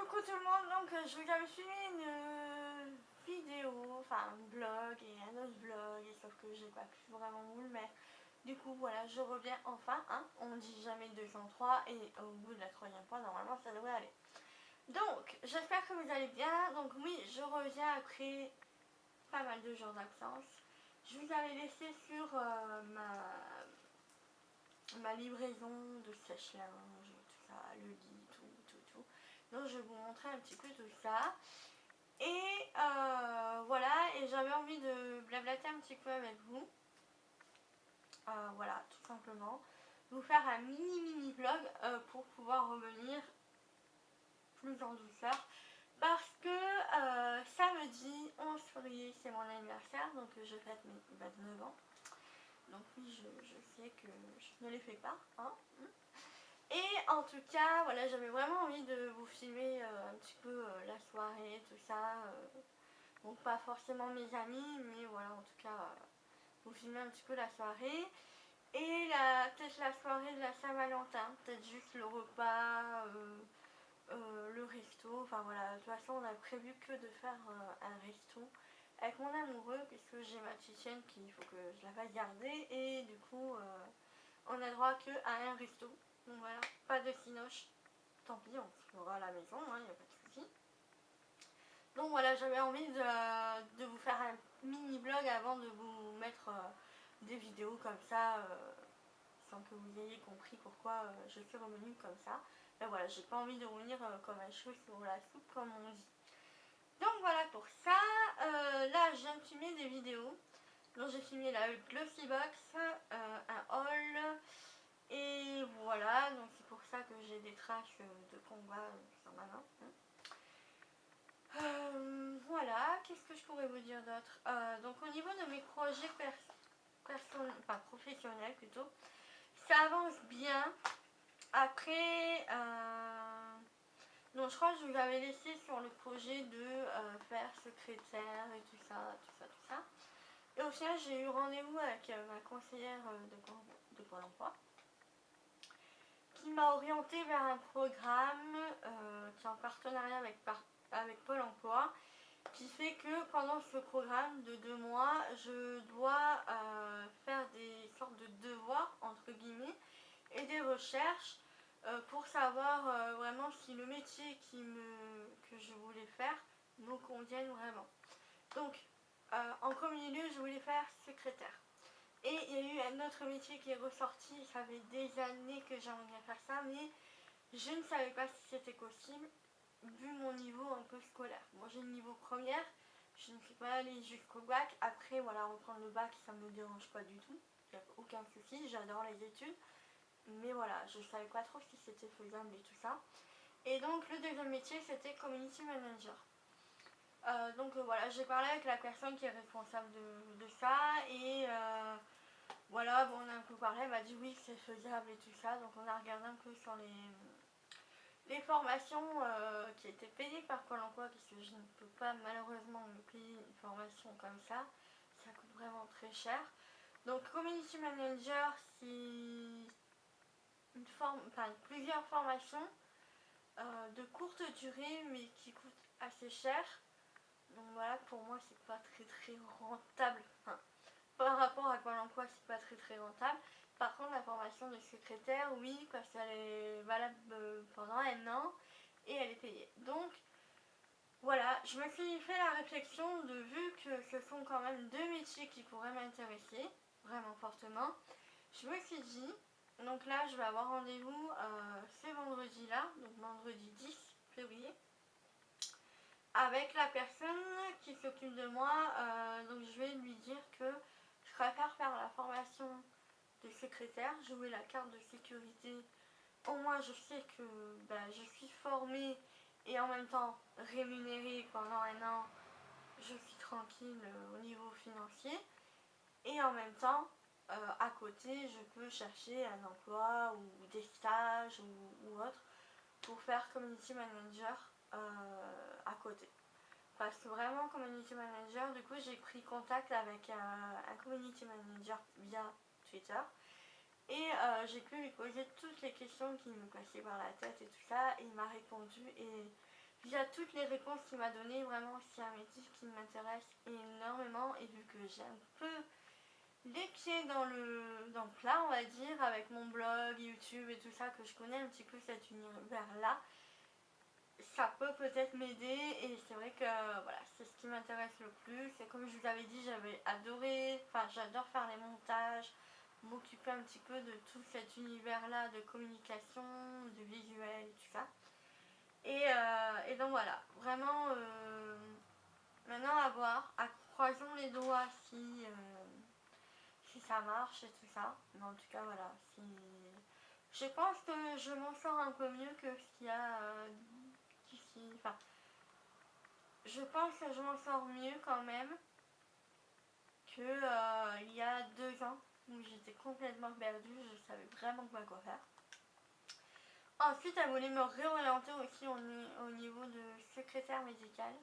Coucou tout le monde, donc je vous avais filmé une vidéo, enfin un blog et un autre blog, et sauf que j'ai pas pu vraiment vous le mettre. Du coup voilà, je reviens enfin, hein, on dit jamais 203 et au bout de la troisième fois normalement ça devrait aller. Donc j'espère que vous allez bien, donc oui je reviens après pas mal de jours d'absence. Je vous avais laissé sur ma livraison de sèche-linge, tout ça, le lit, tout. Donc je vais vous montrer un petit peu tout ça. Et voilà, et j'avais envie de blablater un petit peu avec vous. Voilà, tout simplement. Vous faire un mini vlog pour pouvoir revenir plus en douceur. Parce que samedi 11 février, c'est mon anniversaire, donc je fête mes 29 ans. Donc oui, je sais que je ne les fais pas, hein. Et en tout cas, voilà, j'avais vraiment envie de vous filmer un petit peu la soirée, tout ça. Donc pas forcément mes amis, mais voilà, en tout cas, vous filmer un petit peu la soirée. Et peut-être la soirée de la Saint-Valentin, peut-être juste le repas, le resto. Enfin voilà, de toute façon, on a prévu que de faire un resto avec mon amoureux, puisque j'ai ma chienne qu'il faut que je la fasse garder. Et du coup, on a droit que à un resto. Donc voilà, pas de cinoche. Tant pis, on se fera à la maison, il n'y a pas de souci. Donc voilà, j'avais envie de vous faire un mini vlog avant de vous mettre des vidéos comme ça, sans que vous ayez compris pourquoi je suis revenue comme ça. Mais voilà, j'ai pas envie de revenir comme un cheveu sur la soupe, comme on dit. Donc voilà pour ça. Là, je viens de filmer des vidéos. Donc j'ai filmé la Glossybox, un haul. Et voilà, donc c'est pour ça que j'ai des traces de combat sur ma main. Voilà, qu'est-ce que je pourrais vous dire d'autre? Donc au niveau de mes projets professionnels plutôt, ça avance bien. Après, donc je crois que je vous avais laissé sur le projet de faire secrétaire et tout ça. Et au final, j'ai eu rendez-vous avec ma conseillère de Pôle emploi, qui m'a orientée vers un programme qui est en partenariat avec Pôle emploi, qui fait que pendant ce programme de 2 mois, je dois faire des sortes de devoirs, entre guillemets, et des recherches pour savoir vraiment si le métier que je voulais faire me convienne vraiment. Donc, en premier lieu, je voulais faire secrétaire. Et il y a eu un autre métier qui est ressorti, ça fait des années que j'aimerais bien faire ça, mais je ne savais pas si c'était possible, vu mon niveau un peu scolaire. Moi j'ai le niveau première, je ne suis pas allée jusqu'au bac. Après voilà, reprendre le bac ça me dérange pas du tout, il n'y a aucun souci, j'adore les études. Mais voilà, je ne savais pas trop si c'était faisable et tout ça. Et donc le deuxième métier c'était community manager. Donc voilà, j'ai parlé avec la personne qui est responsable de ça et voilà, bon, on a un peu parlé, elle m'a dit oui c'est faisable et tout ça. Donc on a regardé un peu sur les formations qui étaient payées par Pôle emploi, parce que je ne peux pas malheureusement me payer une formation comme ça coûte vraiment très cher. Donc community manager c'est plusieurs formations de courte durée mais qui coûtent assez cher. Donc voilà, pour moi c'est pas très rentable. Enfin, par rapport à Pôle emploi c'est pas très rentable. Par contre la formation de secrétaire oui, parce qu'elle est valable pendant un an et elle est payée. Donc voilà, je me suis fait la réflexion de vu que ce sont quand même deux métiers qui pourraient m'intéresser vraiment fortement. Je me suis dit, donc là je vais avoir rendez-vous ce vendredi là, donc vendredi 10 février, avec la personne qui s'occupe de moi. Donc je vais lui dire que je préfère faire la formation de secrétaire, jouer la carte de sécurité. Au moins je sais que je suis formée et en même temps rémunérée pendant un an. Je suis tranquille au niveau financier. Et en même temps, à côté, je peux chercher un emploi ou des stages ou autre pour faire community manager à côté. Parce que vraiment, community manager, du coup, j'ai pris contact avec un community manager via Twitter. Et j'ai pu lui poser toutes les questions qui me passaient par la tête et tout ça. Et il m'a répondu et via toutes les réponses qu'il m'a données, vraiment c'est un métier qui m'intéresse énormément et vu que j'ai un peu les pieds dans le plat, on va dire, avec mon blog, YouTube et tout ça, que je connais un petit peu cet univers-là, ça peut peut-être m'aider et c'est vrai que voilà, c'est ce qui m'intéresse le plus. Et comme je vous avais dit, j'avais adoré, enfin j'adore faire les montages, m'occuper un petit peu de tout cet univers-là de communication, de visuel et tout ça. Et donc voilà, vraiment maintenant à voir, croisons les doigts si ça marche et tout ça. Mais en tout cas voilà, je pense que je m'en sors un peu mieux que ce qu'il y a d'ici. Enfin, je pense que je m'en sors mieux quand même que il y a 2 ans où j'étais complètement perdue, je savais vraiment pas quoi faire. Ensuite, elle voulait me réorienter aussi au niveau de secrétaire médical,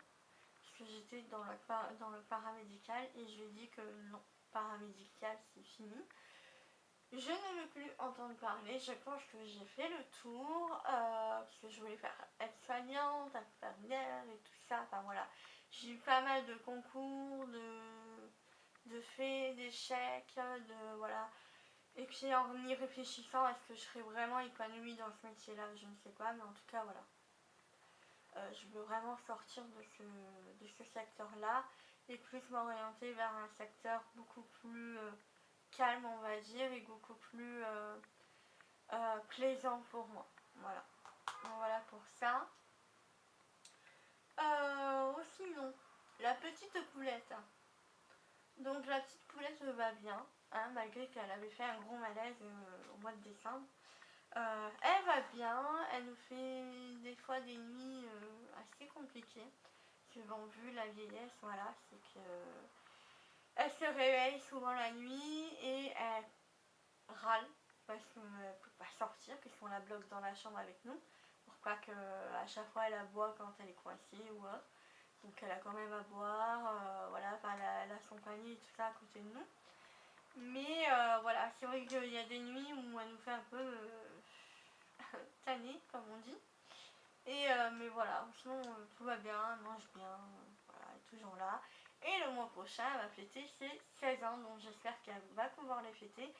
puisque j'étais dans le paramédical et je lui ai dit que non, paramédical c'est fini. Je ne veux plus entendre parler, je pense que j'ai fait le tour, parce que je voulais faire aide-soignante, infirmière et tout ça, enfin voilà. J'ai eu pas mal de concours, de faits, d'échecs, voilà. Et puis en y réfléchissant, est-ce que je serais vraiment épanouie dans ce métier-là, je ne sais pas, mais en tout cas voilà. Je veux vraiment sortir de ce secteur-là et plus m'orienter vers un secteur beaucoup plus calme, on va dire, et beaucoup plus plaisant pour moi. Voilà. Donc voilà pour ça. Aussi non, la petite poulette. Donc la petite poulette va bien, hein, malgré qu'elle avait fait un gros malaise au mois de décembre. Elle va bien, elle nous fait des fois des nuits assez compliquées. Bon, vu la vieillesse, voilà, c'est que elle se réveille souvent la nuit et elle râle parce qu'elle ne peut pas sortir, puisqu'on la bloque dans la chambre avec nous, pour pas qu'à chaque fois elle aboie quand elle est coincée ou autre. Donc elle a quand même à boire, voilà, elle a son panier et tout ça à côté de nous. Mais voilà, c'est vrai qu'il y a des nuits où elle nous fait un peu tanner, comme on dit. Mais voilà, sinon tout va bien, elle mange bien, voilà, elle est toujours là. Et le mois prochain, elle va fêter ses 16 ans, donc j'espère qu'elle va pouvoir les fêter.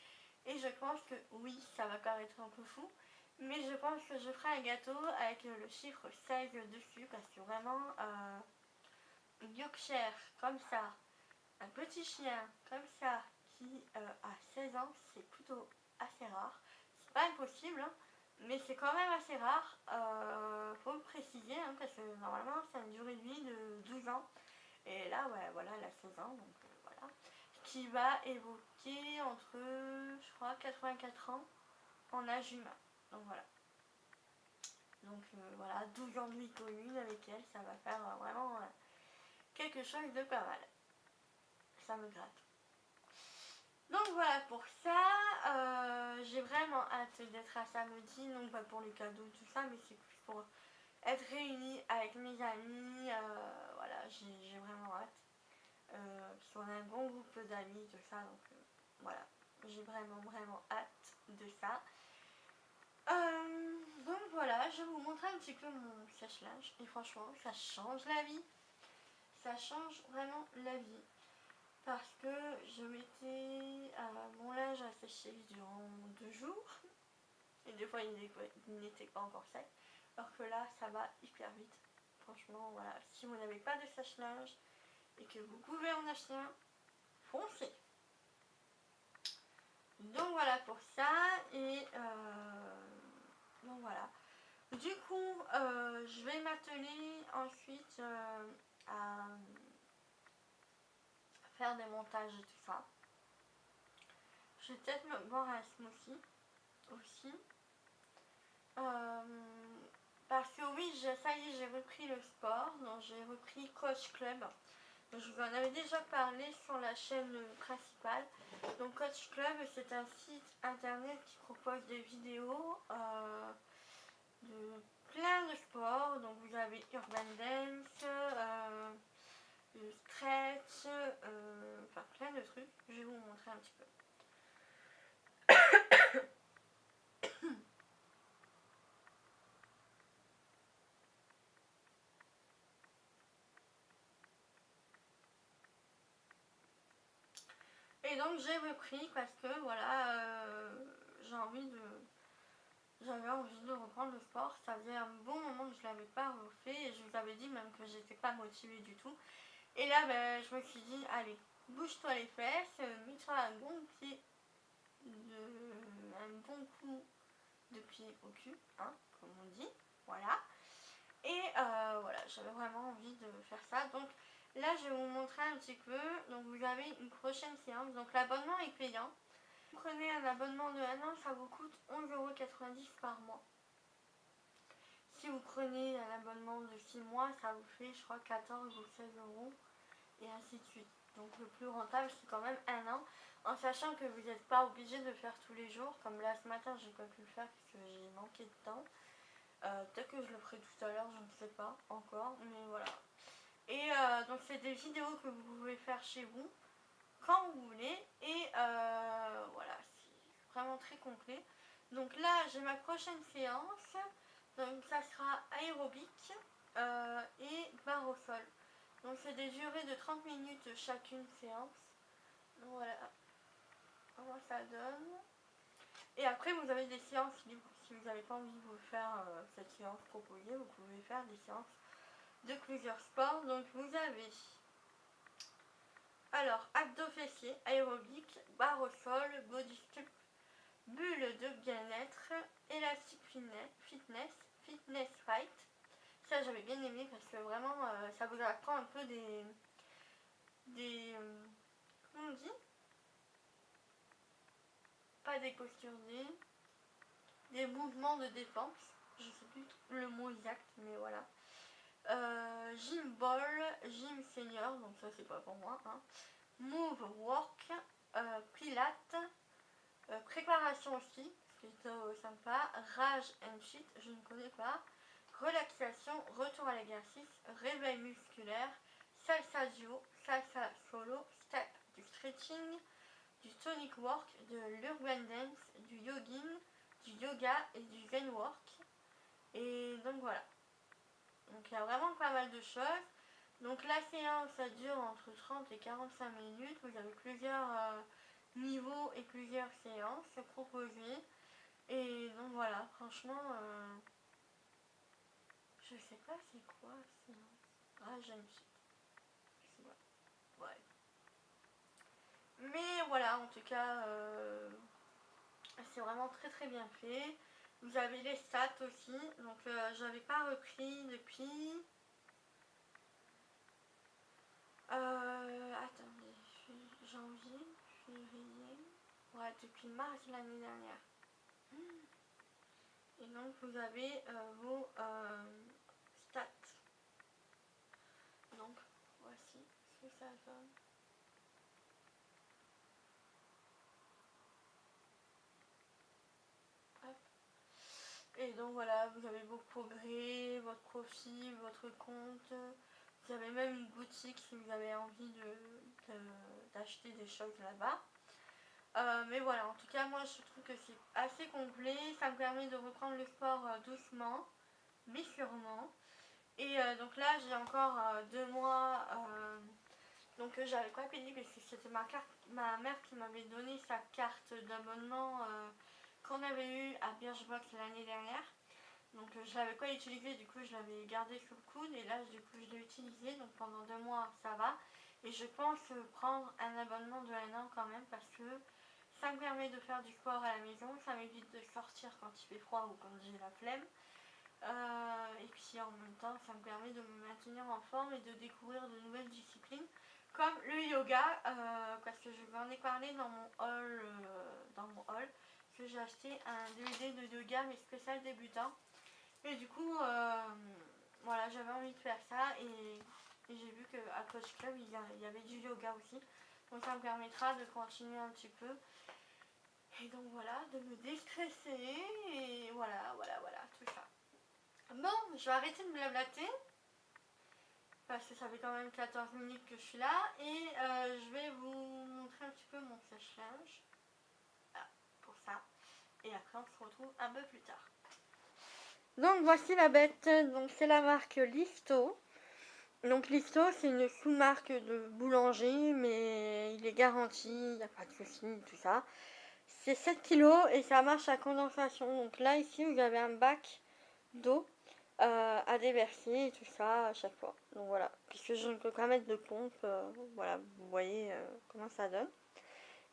Et je pense que oui, ça va paraître un peu fou, mais je pense que je ferai un gâteau avec le chiffre 16 dessus, parce que vraiment, une Yorkshire comme ça, un petit chien comme ça, qui a 16 ans, c'est plutôt assez rare. C'est pas impossible, hein, mais c'est quand même assez rare, faut le préciser, hein, parce que normalement c'est une durée de vie de 12 ans. Et là, ouais, voilà, elle a 16 ans, donc voilà. Qui va évoquer entre, je crois, 84 ans en âge humain. Donc voilà. Donc voilà, 12 ans de vie commune avec elle, ça va faire vraiment quelque chose de pas mal. Ça me gratte. Donc voilà pour ça, j'ai vraiment hâte d'être à samedi, donc pas pour les cadeaux tout ça, mais c'est plus pour être réunie avec mes amis, voilà, j'ai vraiment hâte, puisqu'on a un bon groupe d'amis, tout ça, donc voilà, j'ai vraiment hâte de ça. Donc voilà, je vais vous montrer un petit peu mon sèche-linge, et franchement, ça change la vie, ça change vraiment la vie. Parce que je mettais mon linge à sécher durant 2 jours. Et des fois il n'était pas encore sec. Alors que là ça va hyper vite. Franchement voilà. Si vous n'avez pas de sèche-linge et que vous pouvez en acheter un, foncez. Donc voilà pour ça. Et donc voilà. Du coup je vais m'atteler ensuite à faire des montages et tout ça. Je vais peut-être me boire un smoothie aussi. Parce que oui, ça y est, j'ai repris le sport, donc j'ai repris Coach Club. Je vous en avais déjà parlé sur la chaîne principale. Donc Coach Club, c'est un site internet qui propose des vidéos de plein de sports. Donc vous avez Urban Dance, le stretch, enfin plein de trucs. Je vais vous montrer un petit peu. Et donc j'ai repris parce que voilà, j'avais envie de reprendre le sport. Ça faisait un bon moment que je l'avais pas refait et je vous avais dit même que j'étais pas motivée du tout. Et là, ben, je me suis dit, allez, bouge-toi les fesses, mets-toi un bon coup de pied au cul, hein, comme on dit, voilà. Et voilà, j'avais vraiment envie de faire ça. Donc là, je vais vous montrer un petit peu. Donc vous avez une prochaine séance. Donc l'abonnement est payant. Vous prenez un abonnement de 1 an, ça vous coûte 11,90 € par mois. Si vous prenez un abonnement de 6 mois, ça vous fait, je crois, 14 ou 16 €, et ainsi de suite. Donc le plus rentable, c'est quand même 1 an, en sachant que vous n'êtes pas obligé de le faire tous les jours. Comme là, ce matin, j'ai pas pu le faire parce que j'ai manqué de temps. Peut-être que je le ferai tout à l'heure, je ne sais pas encore, mais voilà. Et donc c'est des vidéos que vous pouvez faire chez vous, quand vous voulez, et voilà, c'est vraiment très complet. Donc là, j'ai ma prochaine séance, donc ça sera aérobic et barre au sol. Donc c'est des durées de 30 minutes chacune séance. Donc voilà comment ça donne. Et après vous avez des séances libres. Si vous n'avez pas envie de vous faire cette séance proposée, vous pouvez faire des séances de plusieurs sports. Donc vous avez alors abdos fessiers, aérobic, barre au sol, body sculpt, bulle de bien-être, élastique fitness fight. Ça j'avais bien aimé parce que vraiment ça vous apprend un peu des comment on dit, pas des postures, des mouvements de défense, je sais plus le mot exact, mais voilà. Gym ball, gym senior, donc ça c'est pas pour moi, hein. Move work, pilates, préparation aussi, plutôt sympa. Rage and shit, je ne connais pas. Relaxation, retour à l'exercice, réveil musculaire, salsa duo, salsa solo, step, du stretching, du tonic work, de l'urban dance, du yogging, du yoga et du zen work. Et donc voilà. Donc il y a vraiment pas mal de choses. Donc la séance, ça dure entre 30 et 45 minutes. Vous avez plusieurs niveaux et plusieurs séances proposées. Et donc voilà, franchement, je sais pas c'est quoi séance. Ah, j'aime ça. Ouais. Mais voilà, en tout cas, c'est vraiment très très bien fait. Vous avez les stats aussi. Donc j'avais pas repris depuis... attendez, janvier, février... Ouais, depuis mars l'année dernière. Et donc vous avez vos stats. Donc voici ce que ça donne. Hop. Et donc voilà, vous avez vos progrès, votre profil, votre compte. Vous avez même une boutique si vous avez envie d'acheter des choses là-bas. Mais voilà, en tout cas moi je trouve que c'est assez complet. Ça me permet de reprendre le sport doucement, mais sûrement. Et donc là j'ai encore 2 mois, donc j'avais pas payé parce que c'était ma mère qui m'avait donné sa carte d'abonnement qu'on avait eu à Birchbox l'année dernière. Donc je l'avais pas utilisé, du coup je l'avais gardé sous le coude et là du coup je l'ai utilisé, donc pendant 2 mois ça va. Et je pense prendre un abonnement de 1 an quand même parce que ça me permet de faire du sport à la maison, ça m'évite de sortir quand il fait froid ou quand j'ai la flemme. Et puis en même temps ça me permet de me maintenir en forme et de découvrir de nouvelles disciplines comme le yoga, parce que je vous en ai parlé dans mon haul, que j'ai acheté un DVD de yoga mais spécial débutant. Et du coup, voilà, j'avais envie de faire ça et j'ai vu qu'à Coach Club, il y avait du yoga aussi. Donc ça me permettra de continuer un petit peu. Et donc voilà, de me déstresser et voilà, tout ça. Bon, je vais arrêter de me blablater. Parce que ça fait quand même 14 minutes que je suis là. Et je vais vous montrer un petit peu mon sèche-linge. Voilà, pour ça. Et après, on se retrouve un peu plus tard. Donc voici la bête, donc c'est la marque Listo. Donc l'Isto, c'est une sous-marque de boulanger, mais il est garanti, il n'y a pas de souci, tout ça. C'est 7 kilos et ça marche à condensation. Donc là, ici, vous avez un bac d'eau à déverser et tout ça à chaque fois. Donc voilà, puisque je ne peux pas mettre de pompe, voilà, vous voyez comment ça donne.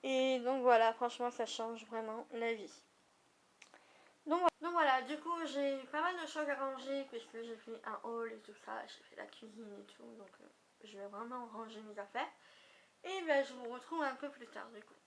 Et donc voilà, franchement, ça change vraiment la vie. Donc voilà, du coup, j'ai pas mal de choses à ranger puisque j'ai fait un haul et tout ça, j'ai fait la cuisine et tout, donc je vais vraiment ranger mes affaires. Et ben, je vous retrouve un peu plus tard du coup.